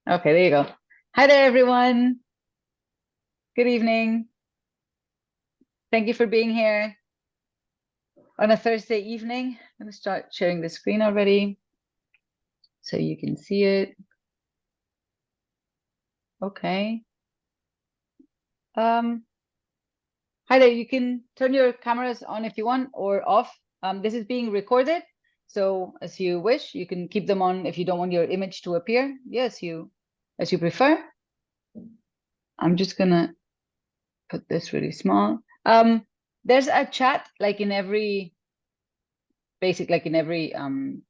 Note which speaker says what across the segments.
Speaker 1: Okay, there you go. Hi there, everyone. Good evening. Thank you for being here on a Thursday evening. I'm going to start sharing the screen already so you can see it. Okay. Hi there. You can turn your cameras on if you want or off. This is being recorded, so as you wish, you can keep them on if you don't want your image to appear. Yes, as you prefer. I'm just gonna put this really small. There's a chat like in every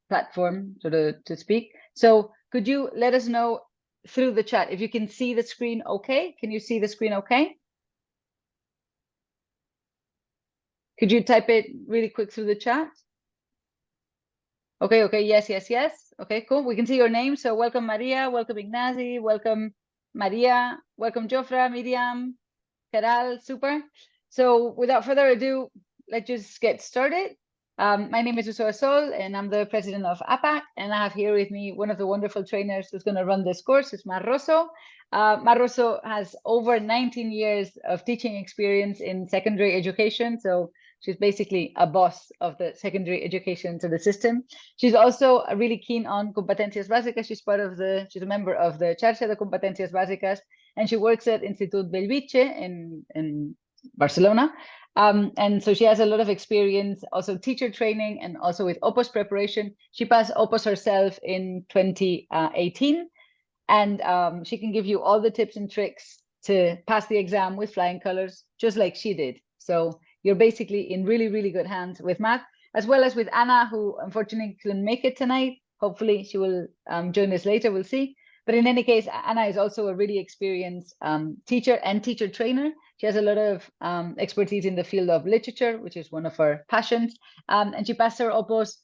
Speaker 1: platform to speak. So could you let us know through the chat if you can see the screen okay? Can you see the screen okay? Could you type it really quick through the chat? Okay, yes, yes, yes. Okay, cool. We can see your name. So welcome Maria, welcome Ignazi, welcome Maria, welcome Jofra, Miriam, Caral, super. So without further ado, let's just get started. My name is Usoa Sol, and I'm the president of APAC. And I have here with me one of the wonderful trainers who's going to run this course, is Marroso. Marroso has over 19 years of teaching experience in secondary education. So she's basically a boss of the secondary education to the system. She's also really keen on competencias básicas. She's a member of the Xarxa de Competencias Básicas, and she works at Institut Bellvitge in Barcelona. And so she has a lot of experience, also teacher training and also with opos preparation. She passed opos herself in 2018, and she can give you all the tips and tricks to pass the exam with flying colors, just like she did. So you're basically in really, really good hands with math, as well as with Anna, who unfortunately couldn't make it tonight. Hopefully she will join us later, we'll see. But in any case, Anna is also a really experienced teacher and teacher trainer. She has a lot of expertise in the field of literature, which is one of her passions. And she passed her opos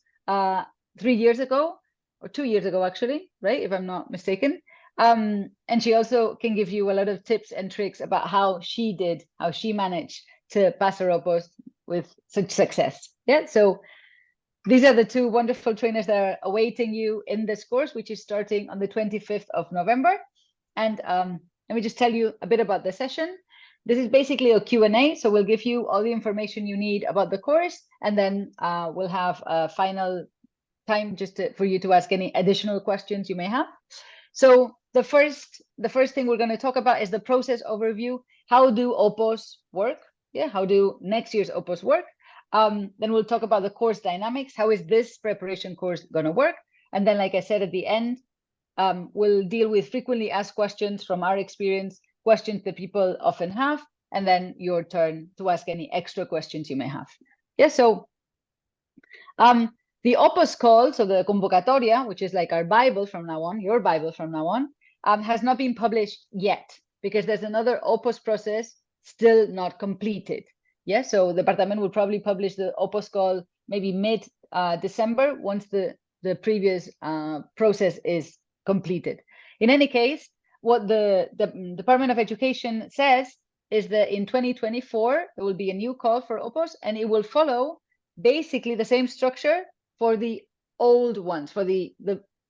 Speaker 1: 3 years ago, or 2 years ago, actually, right? If I'm not mistaken. And she also can give you a lot of tips and tricks about how she managed to pass her opos with such success. Yeah, so these are the two wonderful trainers that are awaiting you in this course, which is starting on the 25th of November. And let me just tell you a bit about the session. This is basically a Q&A, so we'll give you all the information you need about the course, and then we'll have a final time for you to ask any additional questions you may have. So the first thing we're going to talk about is the process overview. How do opos work? Yeah, how do next year's opos work? Then we'll talk about the course dynamics. How is this preparation course going to work? And then, like I said at the end, we'll deal with frequently asked questions from our experience, questions that people often have, and then your turn to ask any extra questions you may have. Yeah, so the opus call, so the convocatoria, which is like our Bible from now on, your Bible from now on, has not been published yet because there's another opus process still not completed. Yeah, so the department will probably publish the opus call maybe mid December once the previous process is completed. In any case, what the Department of Education says is that in 2024 there will be a new call for opus, and it will follow basically the same structure for the old ones, for the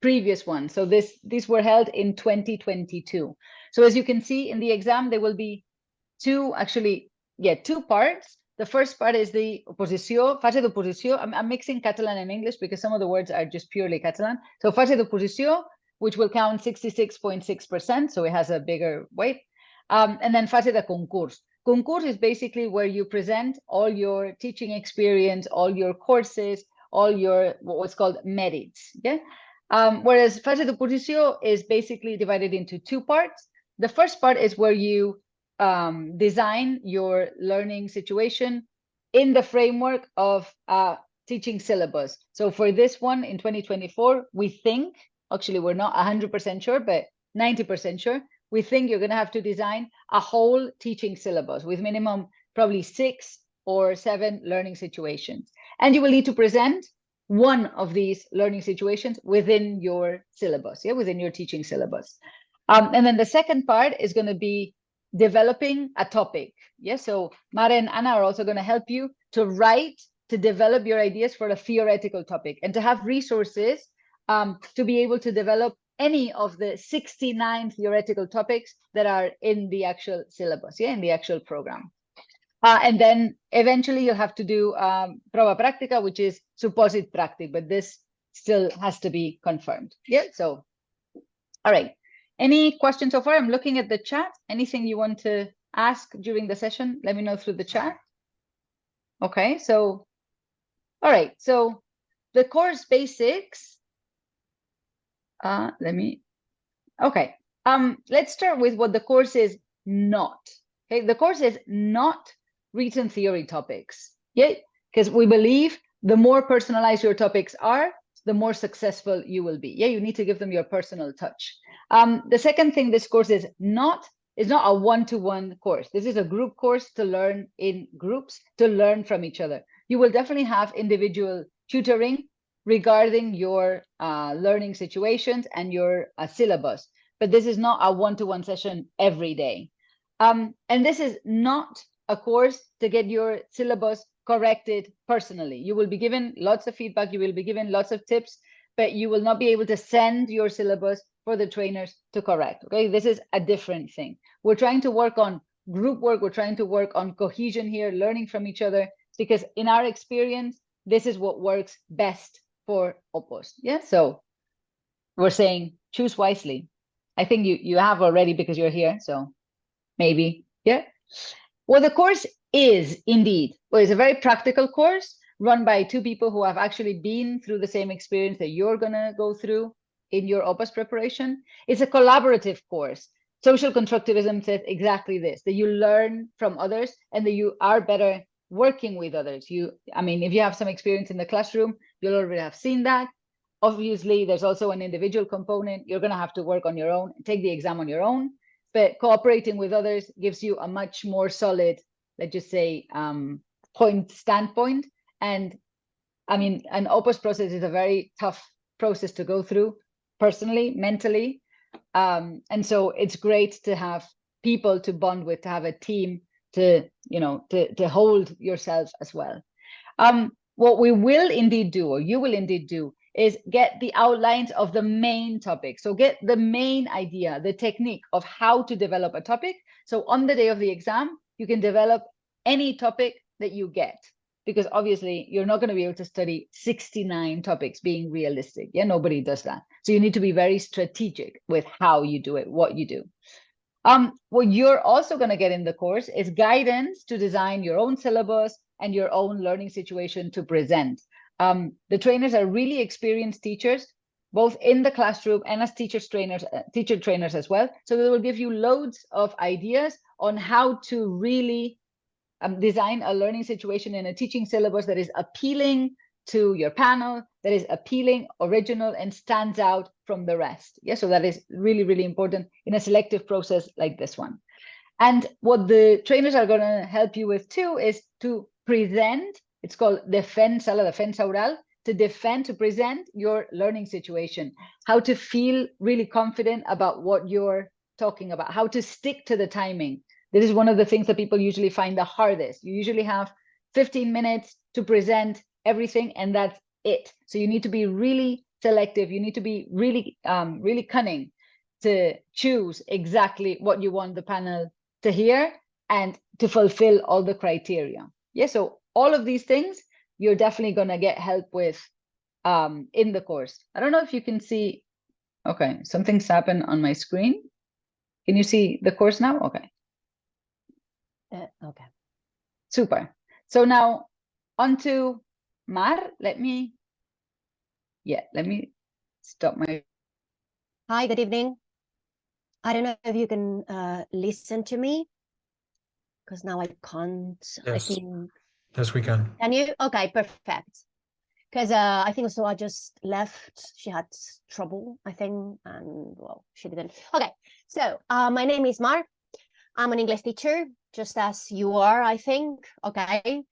Speaker 1: previous ones. So these were held in 2022. So as you can see in the exam, there will be two parts. The first part is the oposició, fase d'oposició. I'm mixing Catalan and English because some of the words are just purely Catalan. So fase d'oposició, which will count 66.6%, so it has a bigger weight. And then fase de concurs. Concurs is basically where you present all your teaching experience, all your courses, all your what's called merits. Yeah. Whereas fase d'oposició is basically divided into two parts. The first part is where you design your learning situation in the framework of teaching syllabus. So for this one in 2024, we think, actually we're not 100% sure, but 90% sure, we think you're going to have to design a whole teaching syllabus with minimum probably 6 or 7 learning situations. And you will need to present one of these learning situations within your syllabus, within your teaching syllabus. And then the second part is going to be developing a topic. So Mara and Anna are also going to help you to develop your ideas for a theoretical topic and to have resources to be able to develop any of the 69 theoretical topics that are in the actual syllabus, in the actual program. And then eventually you'll have to do prova práctica, which is supposit practic, but this still has to be confirmed. So, all right. Any questions so far? I'm looking at the chat. Anything you want to ask during the session? Let me know through the chat. Okay, so, all right. So the course basics, okay. Let's start with what the course is not. Okay, the course is not written theory topics. Because we believe the more personalized your topics are, the more successful you will be. You need to give them your personal touch. The second thing this course is not a one-to-one course. This is a group course to learn in groups, to learn from each other. You will definitely have individual tutoring regarding your learning situations and your syllabus, but this is not a one-to-one session every day. And this is not a course to get your syllabus corrected personally. You will be given lots of feedback, you will be given lots of tips, but you will not be able to send your syllabus for the trainers to correct. Okay, this is a different thing. We're trying to work on group work, we're trying to work on cohesion here, learning from each other, because in our experience, this is what works best for opos. So we're saying choose wisely. I think you have already because you're here, so maybe. Well, the course is indeed, well, it's a very practical course run by two people who have actually been through the same experience that you're gonna go through in your opos preparation. It's a collaborative course. Social constructivism says exactly this, that you learn from others and that you are better working with others. I mean, if you have some experience in the classroom, you'll already have seen that. Obviously, there's also an individual component. You're gonna have to work on your own, take the exam on your own, but cooperating with others gives you a much more solid, let's just say, standpoint. And I mean, an opos process is a very tough process to go through personally, mentally. And so it's great to have people to bond with, to have a team to hold yourself as well. What we will indeed do, or you will indeed do, is get the outlines of the main topic. So get the main idea, the technique of how to develop a topic. So on the day of the exam, you can develop any topic that you get, because obviously you're not going to be able to study 69 topics, being realistic. Nobody does that. So you need to be very strategic with how you do it, what you do. What you're also going to get in the course is guidance to design your own syllabus and your own learning situation to present. The trainers are really experienced teachers, both in the classroom and as teacher trainers as well. So they will give you loads of ideas on how to really design a learning situation in a teaching syllabus that is appealing to your panel, that is appealing, original, and stands out from the rest. So that is really, really important in a selective process like this one. And what the trainers are going to help you with too is to present. It's called defensa oral, to present your learning situation, how to feel really confident about what you're talking about, how to stick to the timing. This is one of the things that people usually find the hardest. You usually have 15 minutes to present everything, and that's it. So you need to be really selective. You need to be really, really cunning to choose exactly what you want the panel to hear and to fulfill all the criteria. So all of these things, you're definitely going to get help with in the course. I don't know if you can see. Okay, something's happened on my screen. Can you see the course now? Okay.
Speaker 2: Okay.
Speaker 1: Super. So now on to Mar. Let me stop my.
Speaker 2: Hi, good evening. I don't know if you can listen to me, because now I can't.
Speaker 3: Yes.
Speaker 2: I think.
Speaker 3: Yes, we can.
Speaker 2: Can you? Okay, perfect. Because I think so. I just left. She had trouble, I think, and well, she didn't. Okay, so my name is Mar. I'm an English teacher, just as you are, I think. Okay.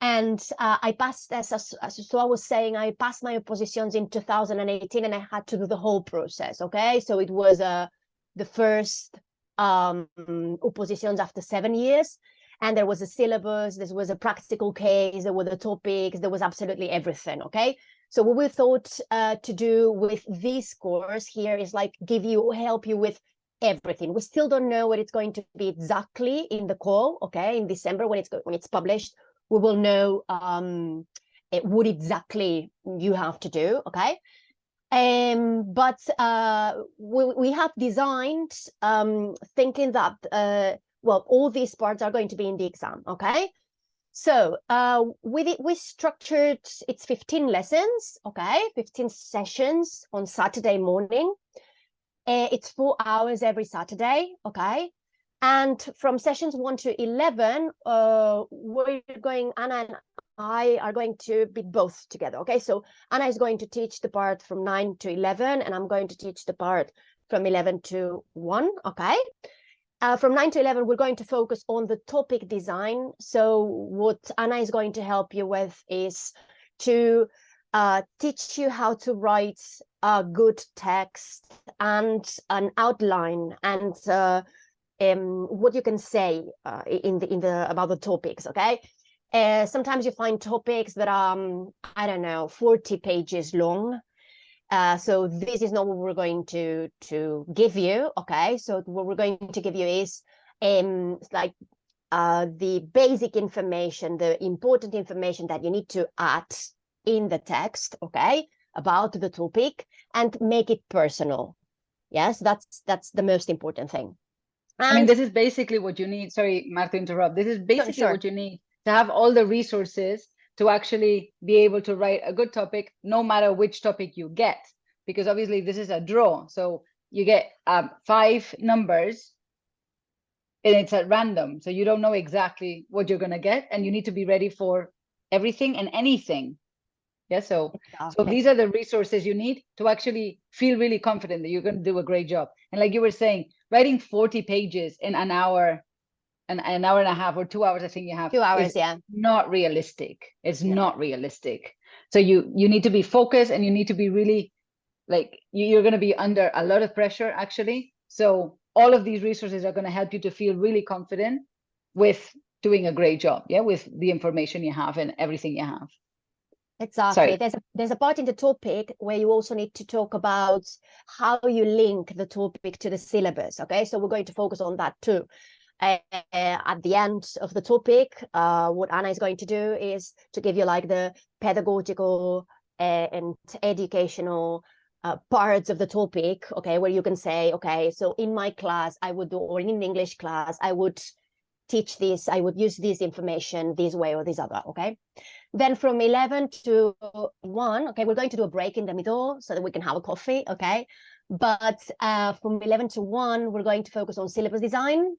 Speaker 2: And I passed, so I was saying, I passed my oppositions in 2018, and I had to do the whole process. Okay, so it was the first oppositions after 7 years, and there was a syllabus, there was a practical case, there were the topics, there was absolutely everything, okay? So what we thought to do with this course here is like help you with everything. We still don't know what it's going to be exactly in the call, okay? In December when it's published, we will know what exactly you have to do, okay? But we have designed thinking that well, all these parts are going to be in the exam, okay? So we structured, it's 15 lessons, okay? 15 sessions on Saturday morning. It's 4 hours every Saturday, okay? And from sessions 1 to 11, we're going, Anna and I are going to be both together, okay? So Anna is going to teach the part from 9 to 11, and I'm going to teach the part from 11 to 1, okay? From 9 to 11, we're going to focus on the topic design. So what Anna is going to help you with is to teach you how to write a good text and an outline and what you can say in the about the topics, okay? Sometimes you find topics that are, I don't know, 40 pages long. So this is not what we're going to give you, okay? So what we're going to give you is like the basic information, the important information that you need to add in the text, okay, about the topic, and make it personal. Yes, that's the most important thing.
Speaker 1: And I mean, this is basically what you need. Sorry, Marta, to interrupt. This is basically what you need to have all the resources to actually be able to write a good topic, no matter which topic you get, because obviously this is a draw. So you get 5 numbers and it's at random. So you don't know exactly what you're going to get, and you need to be ready for everything and anything. Yeah, so these are the resources you need to actually feel really confident that you're going to do a great job. And like you were saying, writing 40 pages in an hour, an hour and a half or 2 hours, I think you have
Speaker 2: 2 hours, yeah,
Speaker 1: not realistic. It's not realistic. So you need to be focused, and you need to be really like you're going to be under a lot of pressure actually. So all of these resources are going to help you to feel really confident with doing a great job, yeah, with the information you have and everything you have.
Speaker 2: Exactly. There's a part in the topic where you also need to talk about how you link the topic to the syllabus, okay? So we're going to focus on that too. At the end of the topic, what Anna is going to do is to give you like the pedagogical and educational parts of the topic, okay, where you can say, okay, so in my class I would do, or in English class I would teach this, I would use this information this way or this other, okay? Then from 11 to 1, okay, we're going to do a break in the middle so that we can have a coffee, okay? But from 11 to 1, we're going to focus on syllabus design.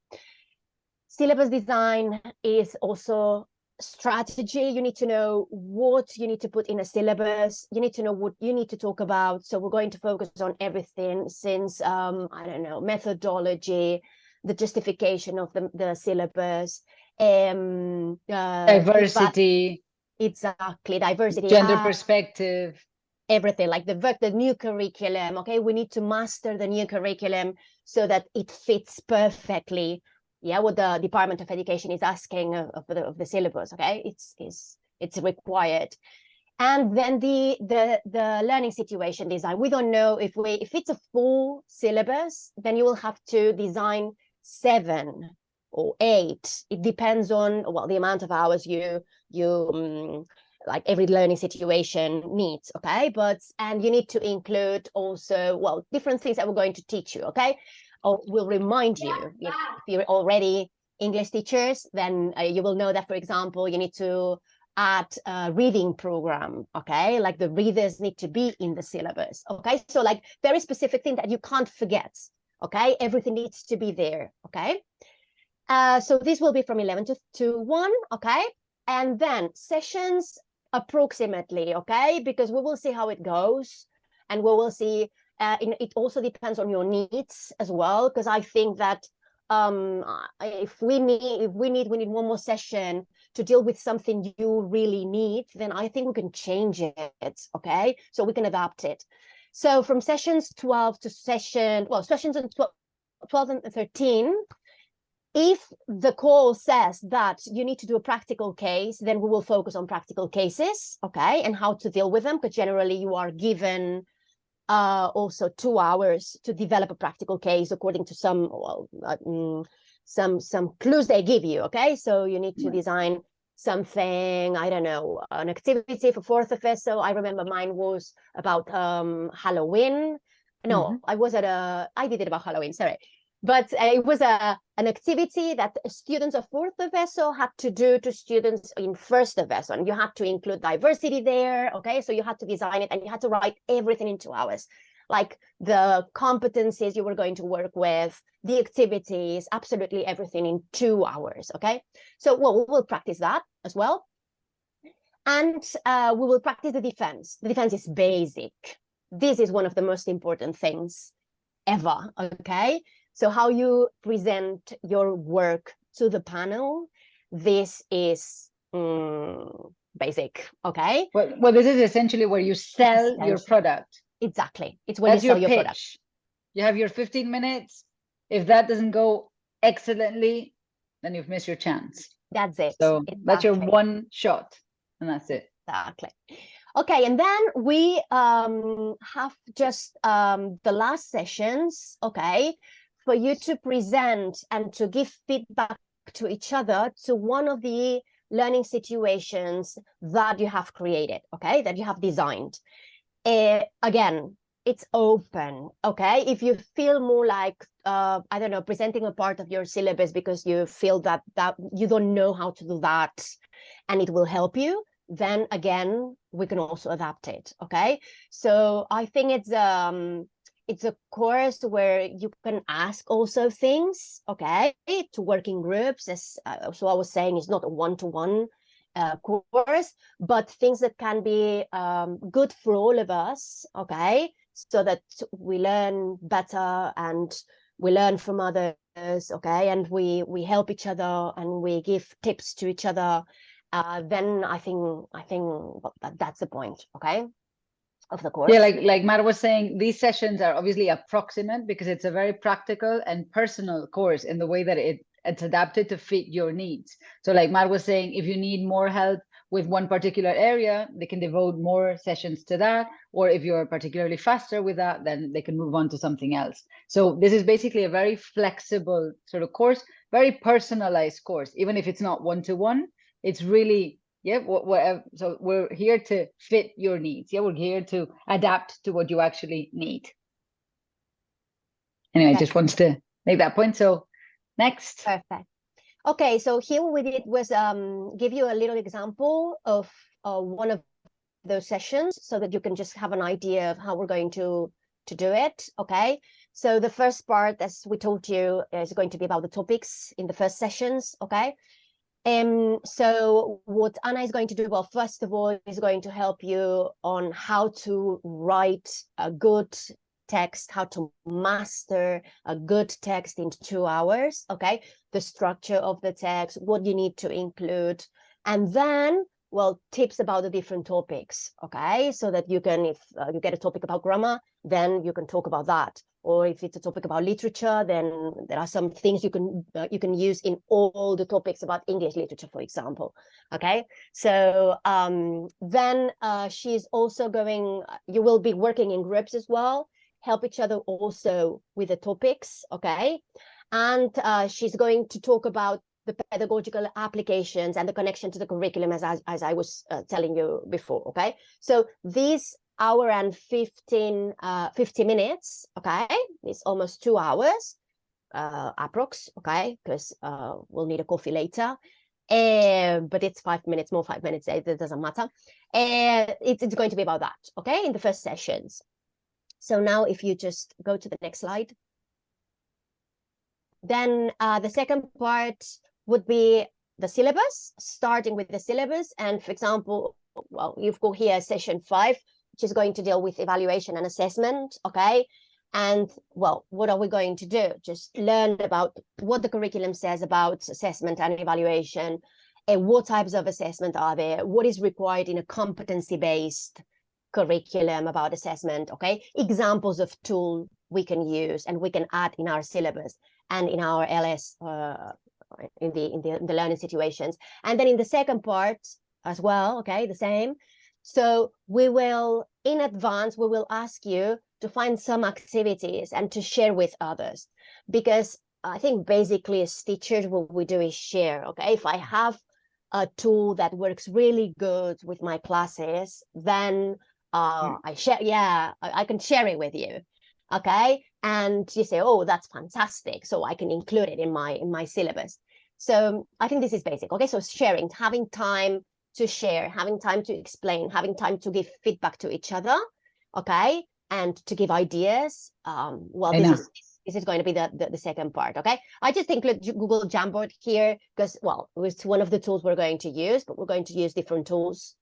Speaker 2: Syllabus design is also strategy. You need to know what you need to put in a syllabus. You need to know what you need to talk about. So we're going to focus on everything since, I don't know, methodology, the justification of the syllabus,
Speaker 1: diversity.
Speaker 2: Exactly, diversity,
Speaker 1: gender perspective,
Speaker 2: everything, like the new curriculum, okay? We need to master the new curriculum so that it fits perfectly, yeah, what the Department of Education is asking of the syllabus, okay? It's required. And then the learning situation design, we don't know if it's a full syllabus, then you will have to design 7 or 8. It depends on, well, the amount of hours you like every learning situation needs, okay? And you need to include also, well, different things that we're going to teach you, okay? Or we'll remind you, if you're already English teachers, then you will know that, for example, you need to add a reading program, okay? Like the readers need to be in the syllabus, okay? So like very specific thing that you can't forget, okay? Everything needs to be there, okay? So this will be from 11 to 1, okay? And then sessions approximately, okay? Because we will see how it goes, and we will see, it also depends on your needs as well, because I think that if we need one more session to deal with something you really need, then I think we can change it, okay? So we can adapt it. So from sessions 12 to sessions 12 and 13, If the call says that you need to do a practical case, then we will focus on practical cases, okay, and how to deal with them, because generally you are given also 2 hours to develop a practical case according to some, well, some clues they give you, okay? So you need to design something, I don't know, an activity for 4th FSO. I remember mine was about Halloween. No, I did it about Halloween, sorry. But it was an activity that students of 4th FSO had to do to students in 1st FSO, and you had to include diversity there, okay? So you had to design it, and you had to write everything in 2 hours, like the competencies you were going to work with, the activities, absolutely everything in 2 hours, okay? So, well, we will practice that as well. And we will practice the defense. The defense is basic. This is one of the most important things ever, okay? So how you present your work to the panel, this is basic, okay?
Speaker 1: Well, this is essentially where you sell your product.
Speaker 2: Exactly. It's when you sell your product.
Speaker 1: You have your 15 minutes. If that doesn't go excellently, then you've missed your chance.
Speaker 2: That's it.
Speaker 1: So that's your one shot, and that's it.
Speaker 2: Exactly. Okay, and then we have just the last sessions, okay, for you to present and to give feedback to each other to one of the learning situations that you have created, okay, that you have designed. Again, it's open, okay? If you feel more like, I don't know, presenting a part of your syllabus because you feel that you don't know how to do that and it will help you, then again, we can also adapt it, okay? So I think it's a course where you can ask also things, okay, to work in groups. As so I was saying, it's not a one-to-one course, but things that can be good for all of us, okay, so that we learn better and we learn from others, okay, and we help each other and we give tips to each other. Then I think well, that's the point, okay, of the course.
Speaker 1: Yeah, like Mar was saying, these sessions are obviously approximate because it's a very practical and personal course in the way that it's adapted to fit your needs. So like Mar was saying, if you need more help with one particular area, they can devote more sessions to that. Or if you're particularly faster with that, then they can move on to something else. So this is basically a very flexible sort of course, very personalized course. Even if it's not one-to-one, it's really, yeah, whatever. So we're here to fit your needs. Yeah, we're here to adapt to what you actually need. Anyway, just wants to make that point. So next.
Speaker 2: Perfect. Okay, so here what we did was give you a little example of one of those sessions so that you can just have an idea of how we're going to do it, okay? So the first part, as we told you, is going to be about the topics in the first sessions, okay? So what Anna is going to do, well, first of all, is going to help you on how to write a good text, how to master a good text in 2 hours, okay? The structure of the text, what you need to include, and then, well, tips about the different topics, okay? So that you can, if you get a topic about grammar, then you can talk about that. Or if it's a topic about literature, then there are some things you can use in all the topics about English literature, for example. Okay, so then she's also going. You will be working in groups as well. Help each other also with the topics. Okay, and she's going to talk about the pedagogical applications and the connection to the curriculum, as I was telling you before. Okay, so these hour and 50 minutes, okay, it's almost 2 hours approx, okay, because we'll need a coffee later, but it's 5 minutes more, 5 minutes, it doesn't matter. It's going to be about that, okay, in the first sessions. So now if you just go to the next slide, then the second part would be the syllabus, starting with the syllabus. And for example, well, you've got here session 5, which is going to deal with evaluation and assessment, okay? And, well, what are we going to do? Just learn about what the curriculum says about assessment and evaluation, and what types of assessment are there, what is required in a competency-based curriculum about assessment, okay? Examples of tool we can use and we can add in our syllabus and in our LS in the learning situations. And then in the second part as well, okay, the same. So we will, in advance, we will ask you to find some activities and to share with others, because I think basically as teachers, what we do is share. Okay, if I have a tool that works really good with my classes, then I share. Yeah, I can share it with you. Okay, and you say, oh, that's fantastic, so I can include it in my syllabus. So I think this is basic. Okay, so sharing, having time to share, having time to explain, having time to give feedback to each other. Okay, and to give ideas. Well, this is going to be the second part. Okay, I just include Google Jamboard here because, well, it's one of the tools we're going to use, but we're going to use different tools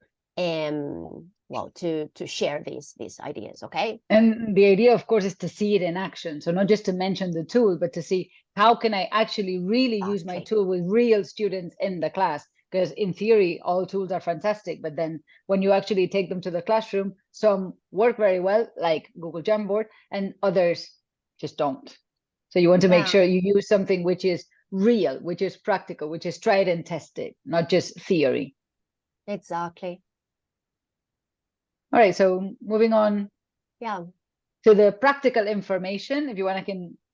Speaker 2: well, to share these ideas. Okay,
Speaker 1: and the idea, of course, is to see it in action. So not just to mention the tool, but to see how can I actually really use my tool with real students in the class. Because in theory, all tools are fantastic, but then when you actually take them to the classroom, some work very well, like Google Jamboard, and others just don't. So you want to make sure you use something which is real, which is practical, which is tried and tested, not just theory.
Speaker 2: Exactly.
Speaker 1: All right, so moving on.
Speaker 2: Yeah.
Speaker 1: To the practical information. If you want,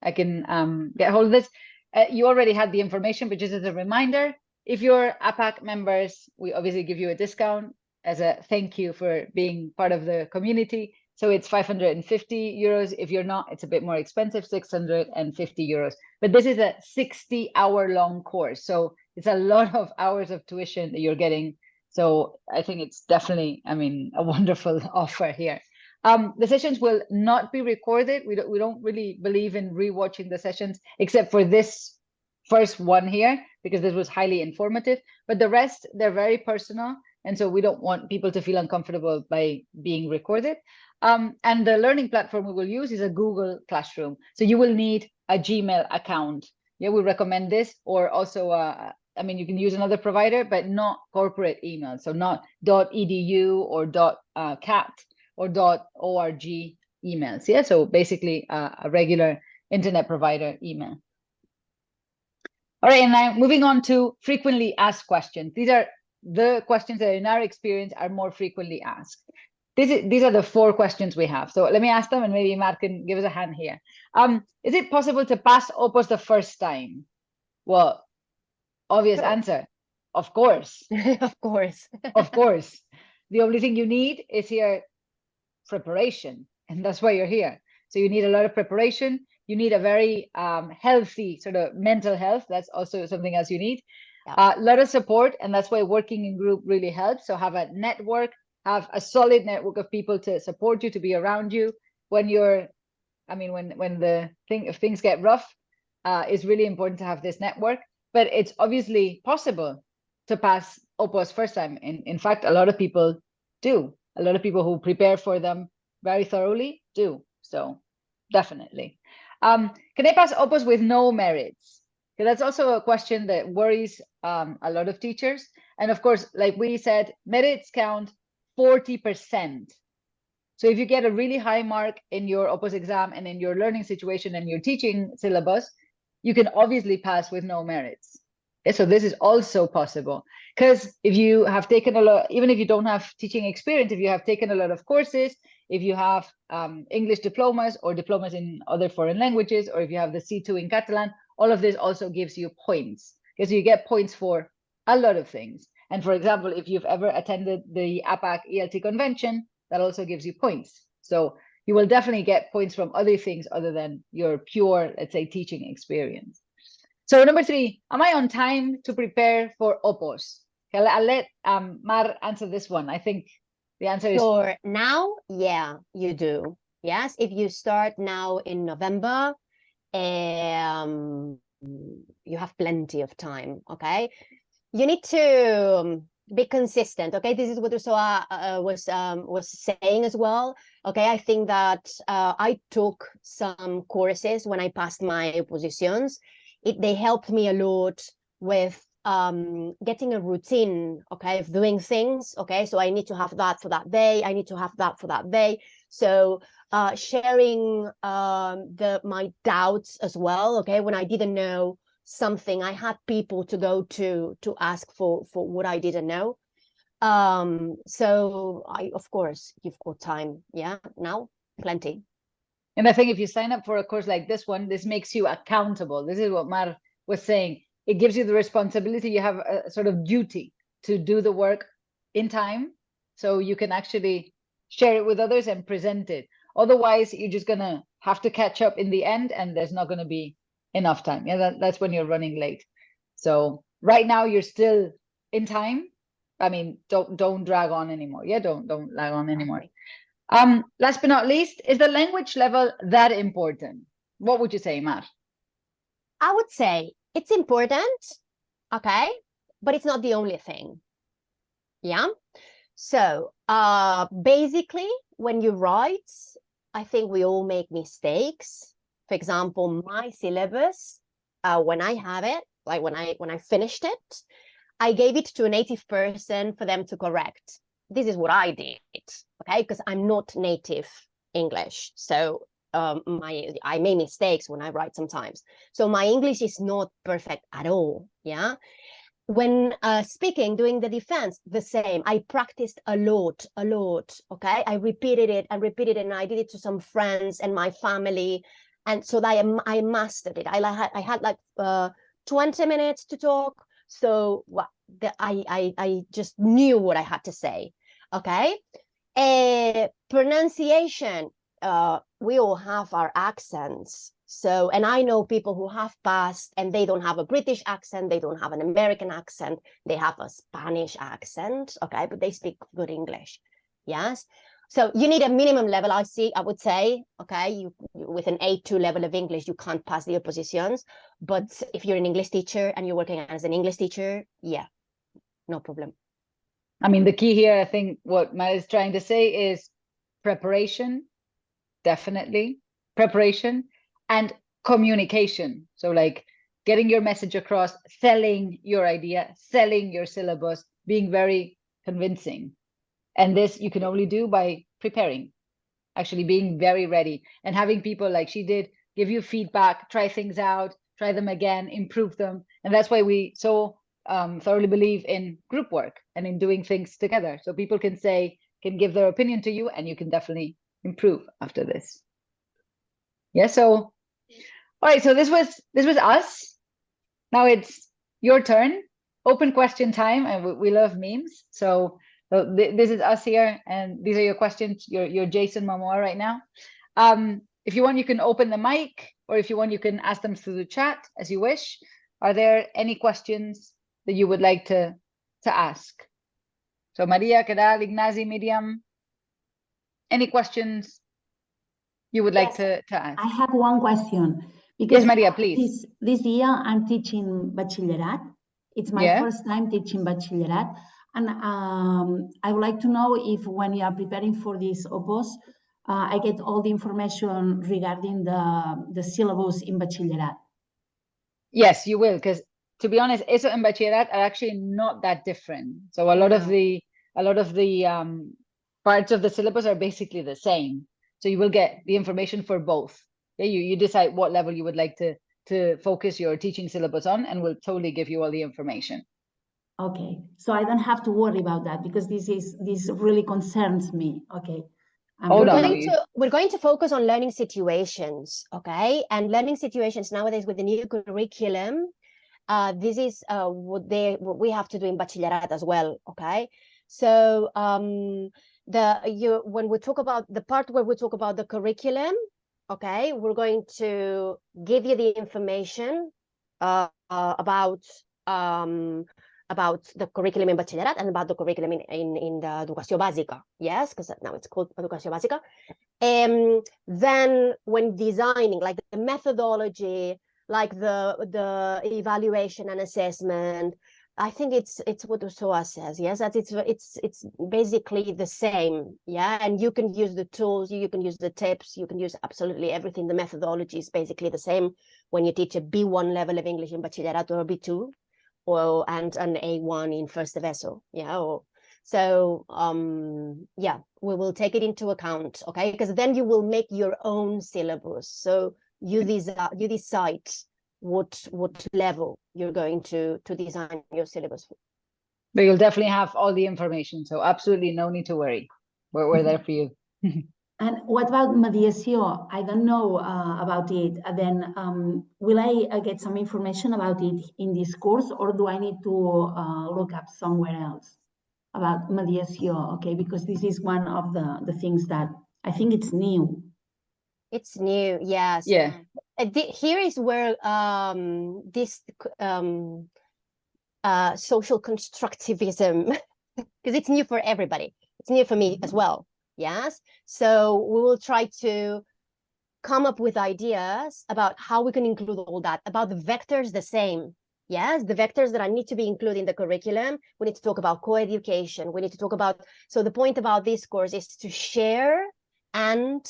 Speaker 1: I can get hold of this. You already had the information, but just as a reminder, if you're APAC members, we obviously give you a discount as a thank you for being part of the community. So it's 550 euros. If you're not, it's a bit more expensive, 650 euros. But this is a 60-hour-long course. So it's a lot of hours of tuition that you're getting. So I think it's definitely, I mean, a wonderful offer here. The sessions will not be recorded. We don't really believe in rewatching the sessions, except for this first one here, because this was highly informative. But the rest, they're very personal. And so we don't want people to feel uncomfortable by being recorded. And the learning platform we will use is a Google Classroom. So you will need a Gmail account. Yeah, we recommend this, or also, I mean, you can use another provider, but not corporate email. So not .edu or .cat or .org emails. Yeah, so basically a regular internet provider email. All right, and now moving on to frequently asked questions. These are the questions that in our experience are more frequently asked. These are the 4 questions we have. So let me ask them, and maybe Matt can give us a hand here. Is it possible to pass opos the first time? Well, obvious answer, of course.
Speaker 2: Of course.
Speaker 1: Of course. The only thing you need is here preparation, and that's why you're here. So you need a lot of preparation. You need a very healthy sort of mental health. That's also something else you need. A lot of support, and that's why working in group really helps. So have a network, have a solid network of people to support you, to be around you when you're, I mean, when if things get rough, it's really important to have this network. But it's obviously possible to pass opos first time. In fact, a lot of people do. A lot of people who prepare for them very thoroughly do. So definitely. Can I pass opos with no merits? Okay, that's also a question that worries a lot of teachers. And of course, like we said, merits count 40%. So if you get a really high mark in your opos exam and in your learning situation and your teaching syllabus, you can obviously pass with no merits. So this is also possible, because if you have taken a lot, even if you don't have teaching experience, if you have taken a lot of courses, if you have English diplomas or diplomas in other foreign languages, or if you have the C2 in Catalan, all of this also gives you points, because you get points for a lot of things. And for example, if you've ever attended the APAC ELT convention, that also gives you points. So you will definitely get points from other things other than your pure, let's say, teaching experience. So number 3, am I on time to prepare for opos? Okay, I'll let Mar answer this one. I think the answer is
Speaker 2: for now. Yeah, you do. Yes, if you start now in November, you have plenty of time. Okay, you need to be consistent. Okay, this is what Ursula was saying as well. Okay, I think that I took some courses when I passed my positions. They helped me a lot with getting a routine, okay, of doing things. Okay, so I need to have that for that day. I need to have that for that day. So sharing my doubts as well. Okay, when I didn't know something, I had people to go to ask for what I didn't know. So of course, you've got time, yeah, now, plenty.
Speaker 1: And I think if you sign up for a course like this one, this makes you accountable. This is what Mar was saying. It gives you the responsibility. You have a sort of duty to do the work in time, so you can actually share it with others and present it. Otherwise, you're just gonna have to catch up in the end, and there's not gonna be enough time. Yeah, that's when you're running late. So right now you're still in time. I mean, don't drag on anymore. Yeah, don't lag on anymore. Last but not least, is the language level that important? What would you say, Mar?
Speaker 2: I would say it's important, okay, but it's not the only thing. Yeah. So basically, when you write, I think we all make mistakes. For example, my syllabus, when I have it, like when I finished it, I gave it to a native person for them to correct. This is what I did, okay? Because I'm not native English, so I make mistakes when I write sometimes. So my English is not perfect at all. Yeah. When speaking, doing the defense, the same. I practiced a lot, okay? I repeated it, and I did it to some friends and my family. And so that I mastered it. I had like 20 minutes to talk. So I just knew what I had to say, okay? Pronunciation, we all have our accents. So, and I know people who have passed and they don't have a British accent, they don't have an American accent, they have a Spanish accent, okay, but they speak good English, yes? So you need a minimum level, I would say, okay, you with an A2 level of English, you can't pass the oppositions, but if you're an English teacher and you're working as an English teacher, yeah, no problem.
Speaker 1: I mean, the key here, I think what Mar is trying to say is preparation, definitely, preparation, and communication. So like getting your message across, selling your idea, selling your syllabus, being very convincing. And this you can only do by preparing, actually being very ready and having people like she did give you feedback, try things out, try them again, improve them. And that's why we so thoroughly believe in group work and in doing things together. So people can give their opinion to you, and you can definitely improve after this. Yeah, so all right, so this was us. Now it's your turn. Open question time, and we love memes. So this is us here, and these are your questions. You're Jason Momoa right now. If you want, you can open the mic, or if you want, you can ask them through the chat as you wish. Are there any questions that you would like to ask? So Maria, Keral, Ignazi, Miriam, any questions you would like to ask?
Speaker 3: I have one question.
Speaker 1: Yes, Maria, please.
Speaker 3: This year I'm teaching bachillerat. It's my first time teaching bachillerat. And I would like to know if when you are preparing for this opos, I get all the information regarding the syllabus in bachillerat.
Speaker 1: Yes, you will, because to be honest, ESO and bachillerat are actually not that different. So a lot of the parts of the syllabus are basically the same. So you will get the information for both. Yeah, you decide what level you would like to focus your teaching syllabus on, and we'll totally give you all the information.
Speaker 3: Okay, so I don't have to worry about that because this really concerns me. Okay.
Speaker 2: We're going to focus on learning situations, okay? And learning situations nowadays with the new curriculum, this is what we have to do in bachillerat as well, okay? So when we talk about the part where we talk about the curriculum, okay, we're going to give you the information about the curriculum in bachillerat and about the curriculum in the educació bàsica, yes, because now it's called educació bàsica. Then when designing, like the methodology, like the evaluation and assessment, I think it's what Usoa says, yes, that it's basically the same, yeah, and you can use the tools, you can use the tips, you can use absolutely everything. The methodology is basically the same when you teach a B1 level of English in bachillerato or B2, and an A1 in first of ESO, yeah. So yeah, we will take it into account, okay? Because then you will make your own syllabus. So you decide what level you're going to design your syllabus for.
Speaker 1: But you'll definitely have all the information, so absolutely no need to worry. We're there for you.
Speaker 3: And what about mediation? I don't know about it. Then will I get some information about it in this course, or do I need to look up somewhere else about mediation? Okay, because this is one of the things that I think it's new.
Speaker 2: It's new, yes.
Speaker 1: Yeah.
Speaker 2: Here is where this social constructivism, because it's new for everybody. It's new for me as well. Yes. So we will try to come up with ideas about how we can include all that, about the vectors the same. Yes, the vectors that I need to be included in the curriculum. We need to talk about co-education. We need to talk about, so the point about this course is to share and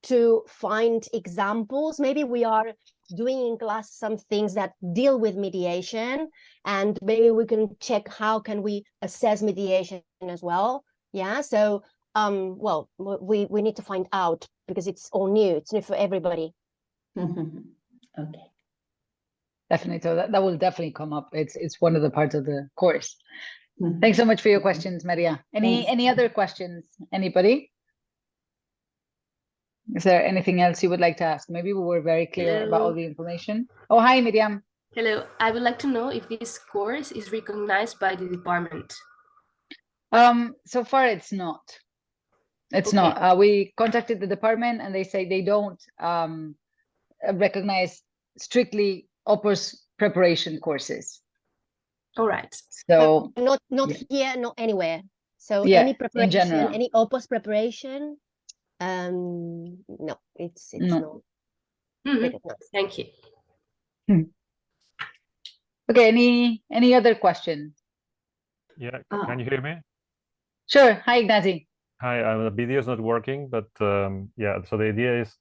Speaker 2: to find examples. Maybe we are doing in class some things that deal with mediation, and maybe we can check how can we assess mediation as well. Yeah, so well, we need to find out because it's all new. It's new for everybody.
Speaker 3: Okay.
Speaker 1: Definitely. So that will definitely come up. It's one of the parts of the course. Thanks so much for your questions, Maria. Any other questions? Anybody? Is there anything else you would like to ask? Maybe we were very clear about all the information. Oh, hi, Miriam.
Speaker 4: Hello. I would like to know if this course is recognized by the department.
Speaker 1: So far, it's not. It's not. We contacted the department and they say they don't recognize strictly opos preparation courses.
Speaker 4: All right.
Speaker 1: So
Speaker 2: not here, not anywhere. So
Speaker 1: yeah,
Speaker 2: any preparation,
Speaker 1: in general.
Speaker 2: any opos preparation, no, it's
Speaker 1: No.
Speaker 2: not recognized.
Speaker 4: Thank you.
Speaker 1: Okay, any other questions?
Speaker 5: Yeah, can you hear me?
Speaker 1: Sure. Hi, Ignazi.
Speaker 5: Hi, the video is not working, but yeah, so the idea is,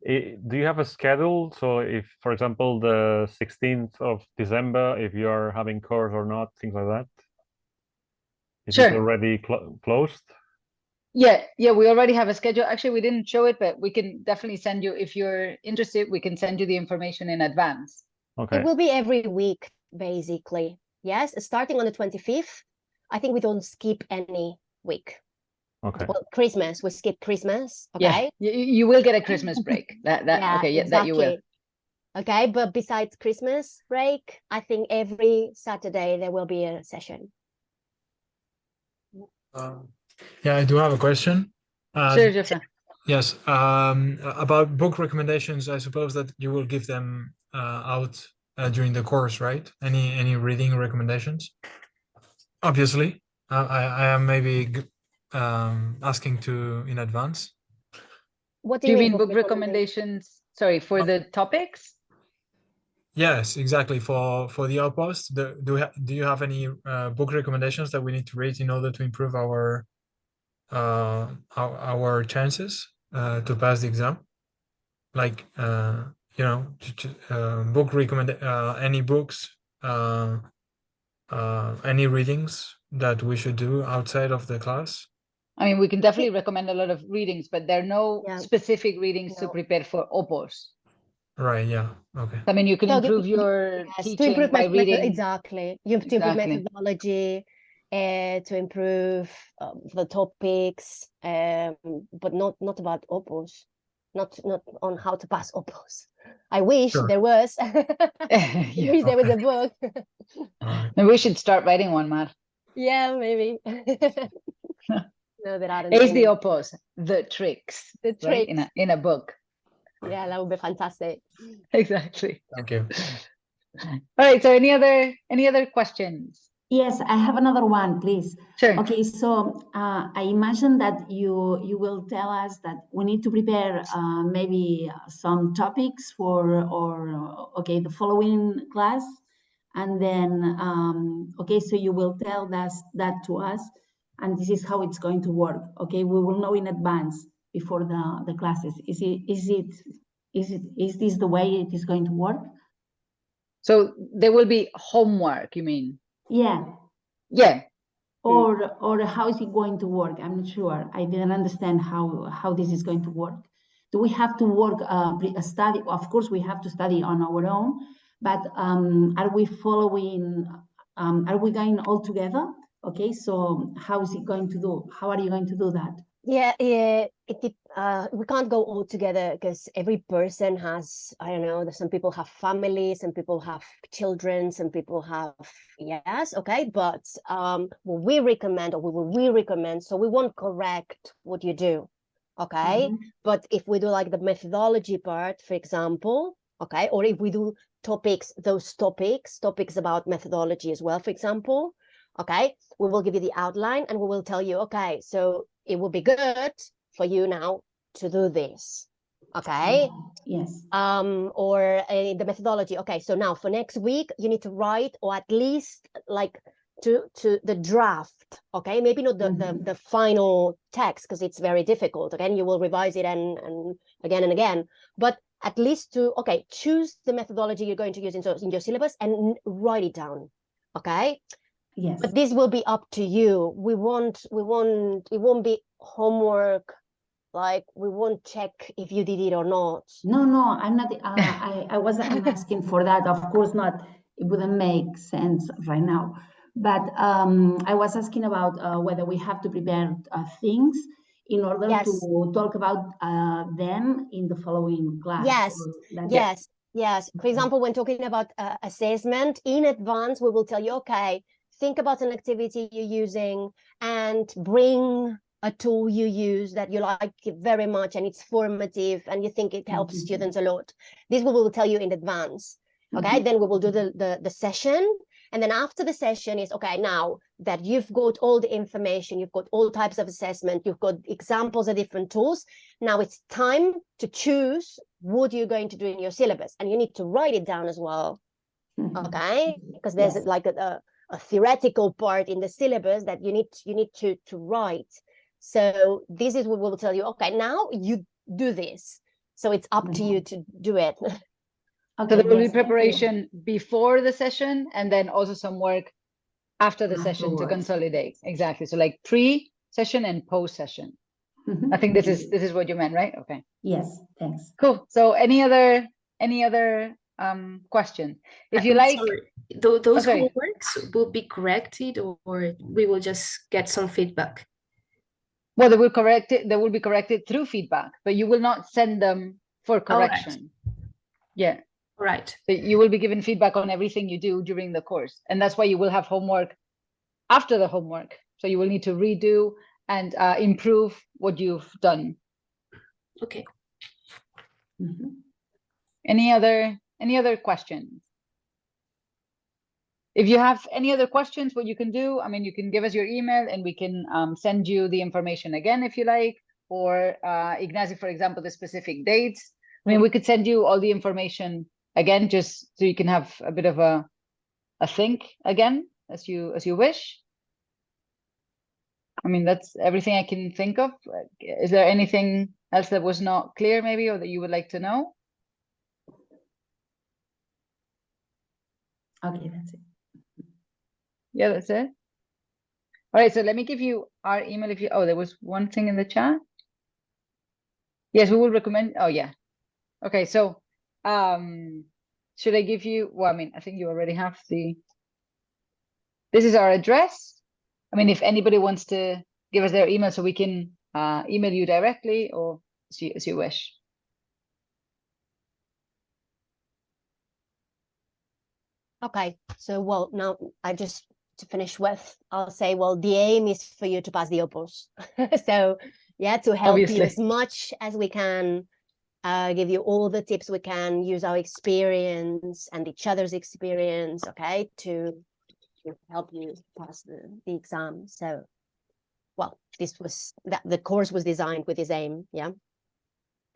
Speaker 5: do you have a schedule? So if, for example, the 16th of December, if you are having course or not, things like that? Is
Speaker 1: Sure.
Speaker 5: it already closed?
Speaker 1: Yeah, we already have a schedule. Actually, we didn't show it, but we can definitely send you, if you're interested, we can send you the information in advance.
Speaker 5: Okay.
Speaker 2: It will be every week, basically. Yes, starting on the 25th. I think we don't skip any week.
Speaker 5: Okay.
Speaker 2: Well, Christmas, we skip Christmas. Okay.
Speaker 1: Yeah, you will get a Christmas break.
Speaker 2: Yeah,
Speaker 1: okay, yeah,
Speaker 2: exactly.
Speaker 1: that you will.
Speaker 2: Okay, but besides Christmas break, I think every Saturday there will be a session.
Speaker 6: Yeah, I do have a question.
Speaker 1: Sure, Jofra.
Speaker 6: Yes, about book recommendations. I suppose that you will give them out during the course, right? Any reading recommendations? Obviously, I am maybe asking to in advance.
Speaker 2: What
Speaker 1: do you mean book recommendations? Sorry, for the topics?
Speaker 6: Yes, exactly. For the opos, do you have any book recommendations that we need to read in order to improve our chances to pass the exam? Like you know, book any books, any readings that we should do outside of the class?
Speaker 1: I mean, we can definitely recommend a lot of readings, but there are no specific readings to prepare for opos.
Speaker 6: Right. Yeah. Okay.
Speaker 1: I mean, you can improve your teaching by reading.
Speaker 2: Exactly. You have to improve methodology, to improve the topics, but not about opos, not on how to pass opos. I wish there was. I wish there was a book.
Speaker 1: Maybe we should start writing one, Mar.
Speaker 2: Yeah, maybe. No, there aren't.
Speaker 1: It's the opos, the tricks.
Speaker 2: The tricks.
Speaker 1: Right? In a book.
Speaker 2: Yeah, that would be fantastic.
Speaker 1: Exactly.
Speaker 6: Thank you.
Speaker 1: All right. So any other questions?
Speaker 3: Yes, I have another one, please.
Speaker 1: Sure.
Speaker 3: Okay, so I imagine that you will tell us that we need to prepare maybe some topics the following class, and then okay, so you will tell us that to us, and this is how it's going to work. Okay, we will know in advance before the classes. Is this the way it is going to work?
Speaker 1: So there will be homework, you mean?
Speaker 3: Yeah.
Speaker 1: Yeah.
Speaker 3: Or how is it going to work? I'm not sure. I didn't understand how this is going to work. Do we have to work study? Of course, we have to study on our own, but are we following, are we going all together? Okay, so how is it going to do? How are you going to do that?
Speaker 2: Yeah, we can't go all together because every person has, I don't know, some people have families, some people have children, some people have, yes, okay, but what we recommend, or we recommend, so we won't correct what you do, okay? But if we do like the methodology part, for example, okay, or if we do those topics about methodology as well, for example, okay, we will give you the outline and we will tell you, okay, so it will be good for you now to do this, okay?
Speaker 3: Yes.
Speaker 2: Or the methodology, okay, so now for next week you need to write, or at least like to the draft, okay, maybe not the final text, because it's very difficult. Again, you will revise it and again, but at least to, okay, choose the methodology you're going to use in your syllabus and write it down, okay?
Speaker 3: Yes.
Speaker 2: But this will be up to you. It won't be homework. Like, we won't check if you did it or not.
Speaker 3: No, I'm not. I wasn't asking for that. Of course not. It wouldn't make sense right now. But I was asking about whether we have to prepare things in order to talk about them in the following class.
Speaker 2: Yes. For example, when talking about assessment in advance, we will tell you, okay, think about an activity you're using and bring a tool you use that you like very much and it's formative and you think it helps students a lot. This we will tell you in advance. Okay, then we will do the session. And then after the session is, okay, now that you've got all the information, you've got all types of assessment, you've got examples of different tools. Now it's time to choose what you're going to do in your syllabus. And you need to write it down as well. Okay, because there's like a theoretical part in the syllabus that you need to write. So this is what we'll tell you, okay, now you do this. So it's up to you to do it.
Speaker 1: Okay, so there will be preparation before the session and then also some work after the session to consolidate. Exactly. So like pre-session and post-session. I think this is what you meant, right? Okay.
Speaker 3: Yes, thanks.
Speaker 1: Cool. So any other question? If you like,
Speaker 4: those homeworks will be corrected, or we will just get some feedback.
Speaker 1: Well, they will be corrected through feedback, but you will not send them for correction. Right. Yeah.
Speaker 4: Right.
Speaker 1: So you will be given feedback on everything you do during the course. And that's why you will have homework after the homework. So you will need to redo and improve what you've done.
Speaker 4: Okay.
Speaker 1: Any other questions? If you have any other questions, what you can do, I mean, you can give us your email and we can send you the information again if you like, or Ignacy, for example, the specific dates. I mean, we could send you all the information again, just so you can have a bit of a think again as you wish. I mean, that's everything I can think of. Is there anything else that was not clear maybe, or that you would like to know?
Speaker 3: Okay, that's it.
Speaker 1: Yeah, that's it. All right, so let me give you our email if you, oh, there was one thing in the chat. Yes, we will recommend, oh yeah. Okay, so should I give you, well, I mean, I think you already have this is our address. I mean, if anybody wants to give us their email so we can email you directly, or as you wish.
Speaker 2: Okay, so well, now to finish with, I'll say, well, the aim is for you to pass the opos. So yeah, to help you as much as we can, give you all the tips we can, use our experience and each other's experience, okay, to help you pass the exam. So, well, the course was designed with this aim, yeah.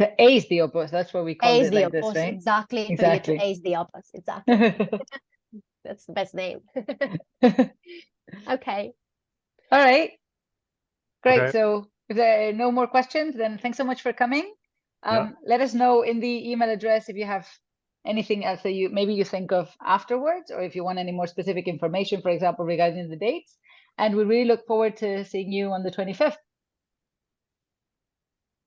Speaker 1: To ace the opos, that's what we call it like this, right?
Speaker 2: Exactly, for you to ace the opos, exactly. That's the best name. Okay.
Speaker 1: All right. Great. Okay. So if there are no more questions, then thanks so much for coming. Let us know in the email address if you have anything else that you think of afterwards, or if you want any more specific information, for example, regarding the dates. And we really look forward to seeing you on the 25th.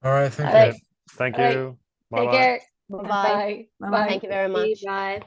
Speaker 6: All right. Thank you.
Speaker 5: Thank you.
Speaker 1: Right. Take care.
Speaker 2: Bye-bye.
Speaker 1: Bye.
Speaker 2: Thank you very much.
Speaker 4: Bye.